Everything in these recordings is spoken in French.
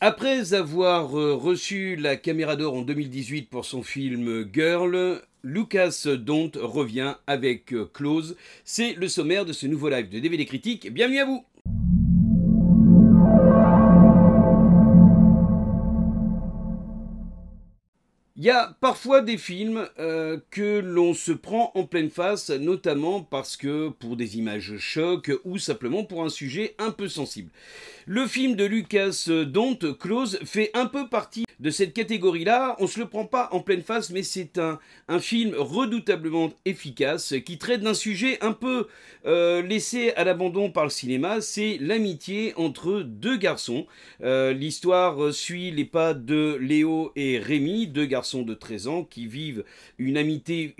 Après avoir reçu la Caméra d'Or en 2018 pour son film Girl, Lucas Dont revient avec Close. C'est le sommaire de ce nouveau live de DVD Critique. Bienvenue à vous! Il y a parfois des films que l'on se prend en pleine face, notamment parce que pour des images choc ou simplement pour un sujet un peu sensible. Le film de Lucas Dont, Close, fait un peu partie de cette catégorie-là. On se le prend pas en pleine face, mais c'est un film redoutablement efficace qui traite d'un sujet un peu laissé à l'abandon par le cinéma. C'est l'amitié entre deux garçons. L'histoire suit les pas de Léo et Rémi, deux garçons de 13 ans qui vivent une amitié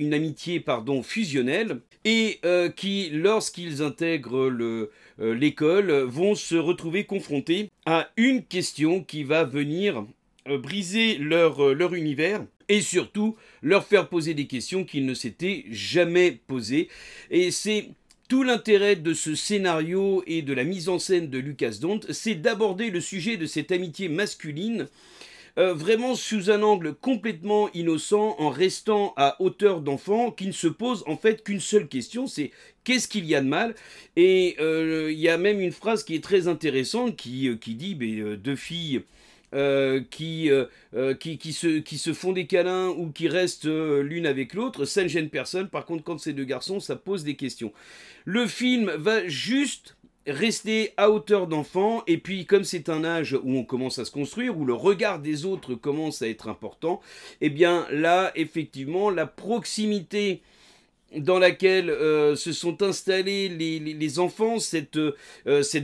fusionnelle et qui, lorsqu'ils intègrent l'école, vont se retrouver confrontés à une question qui va venir briser leur univers et surtout leur faire poser des questions qu'ils ne s'étaient jamais posées. Et c'est tout l'intérêt de ce scénario et de la mise en scène de Lucas Dont, c'est d'aborder le sujet de cette amitié masculine vraiment sous un angle complètement innocent, en restant à hauteur d'enfant, qui ne se pose en fait qu'une seule question, c'est qu'est-ce qu'il y a de mal? Et il y a même une phrase qui est très intéressante qui dit deux filles qui se font des câlins ou qui restent l'une avec l'autre, ça ne gêne personne. Par contre, quand c'est deux garçons, ça pose des questions. Le film va juste rester à hauteur d'enfant, et puis comme c'est un âge où on commence à se construire, où le regard des autres commence à être important, et bien là, effectivement, la proximité dans laquelle se sont installés les enfants, cette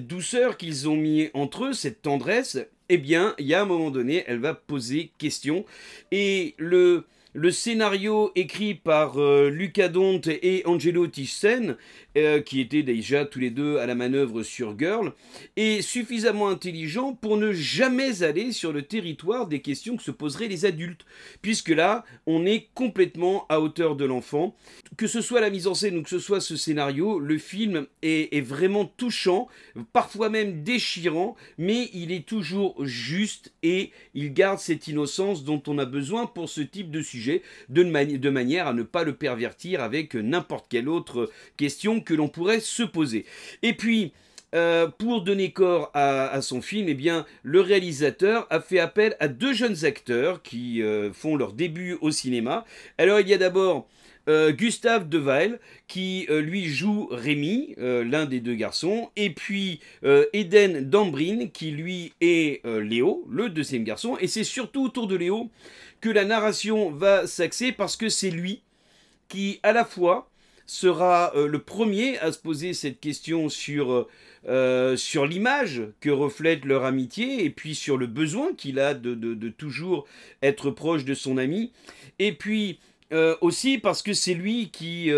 douceur qu'ils ont mis entre eux, cette tendresse, eh bien, il y a un moment donné, elle va poser question. Et le scénario écrit par Lucas Dont et Angelo Thyssen, qui étaient déjà tous les deux à la manœuvre sur Girl, est suffisamment intelligent pour ne jamais aller sur le territoire des questions que se poseraient les adultes, puisque là, on est complètement à hauteur de l'enfant. Que ce soit la mise en scène ou que ce soit ce scénario, le film est vraiment touchant, parfois même déchirant, mais il est toujours juste et il garde cette innocence dont on a besoin pour ce type de sujet, de manière à ne pas le pervertir avec n'importe quelle autre question que l'on pourrait se poser. Et puis, pour donner corps à son film, eh bien, le réalisateur a fait appel à deux jeunes acteurs qui font leur début au cinéma. Alors, il y a d'abord Gustave Devael, qui lui joue Rémi, l'un des deux garçons, et puis Eden Dambrin, qui lui est Léo, le deuxième garçon, et c'est surtout autour de Léo que la narration va s'axer parce que c'est lui qui, à la fois, sera le premier à se poser cette question sur l'image que reflète leur amitié et puis sur le besoin qu'il a de toujours être proche de son ami. Et puis aussi parce que c'est lui qui,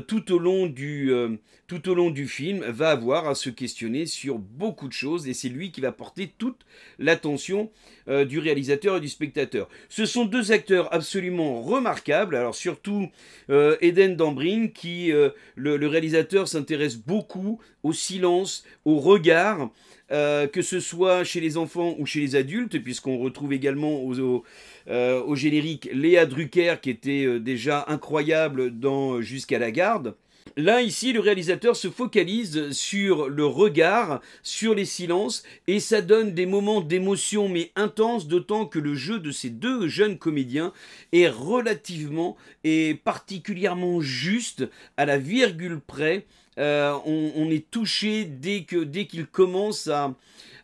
tout au long du film, va avoir à se questionner sur beaucoup de choses et c'est lui qui va porter toute l'attention du réalisateur et du spectateur. Ce sont deux acteurs absolument remarquables, alors surtout Eden Dambrin qui, le réalisateur s'intéresse beaucoup au silence, au regard, que ce soit chez les enfants ou chez les adultes, puisqu'on retrouve également au générique Léa Drucker qui était déjà incroyable dans Jusqu'à la garde. Là, ici, le réalisateur se focalise sur le regard, sur les silences, et ça donne des moments d'émotion, mais intenses, d'autant que le jeu de ces deux jeunes comédiens est relativement et particulièrement juste, à la virgule près. On est touché dès qu'ils commencent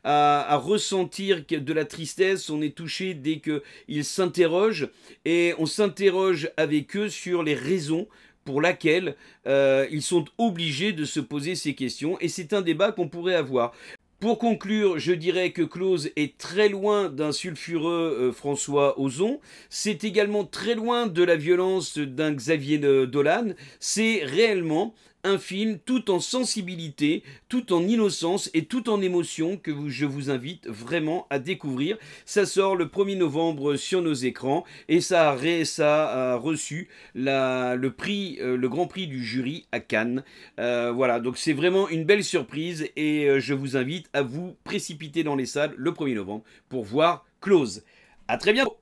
à ressentir de la tristesse, on est touché dès qu'ils s'interrogent, et on s'interroge avec eux sur les raisons pour laquelle ils sont obligés de se poser ces questions, et c'est un débat qu'on pourrait avoir. Pour conclure, je dirais que Close est très loin d'un sulfureux François Ozon. C'est également très loin de la violence d'un Xavier Dolan. C'est réellement un film tout en sensibilité, tout en innocence et tout en émotion que je vous invite vraiment à découvrir. Ça sort le 1er novembre sur nos écrans et ça a reçu le grand prix du jury à Cannes. Voilà, donc c'est vraiment une belle surprise et je vous invite à vous précipiter dans les salles le 1er novembre pour voir Close. À très bientôt.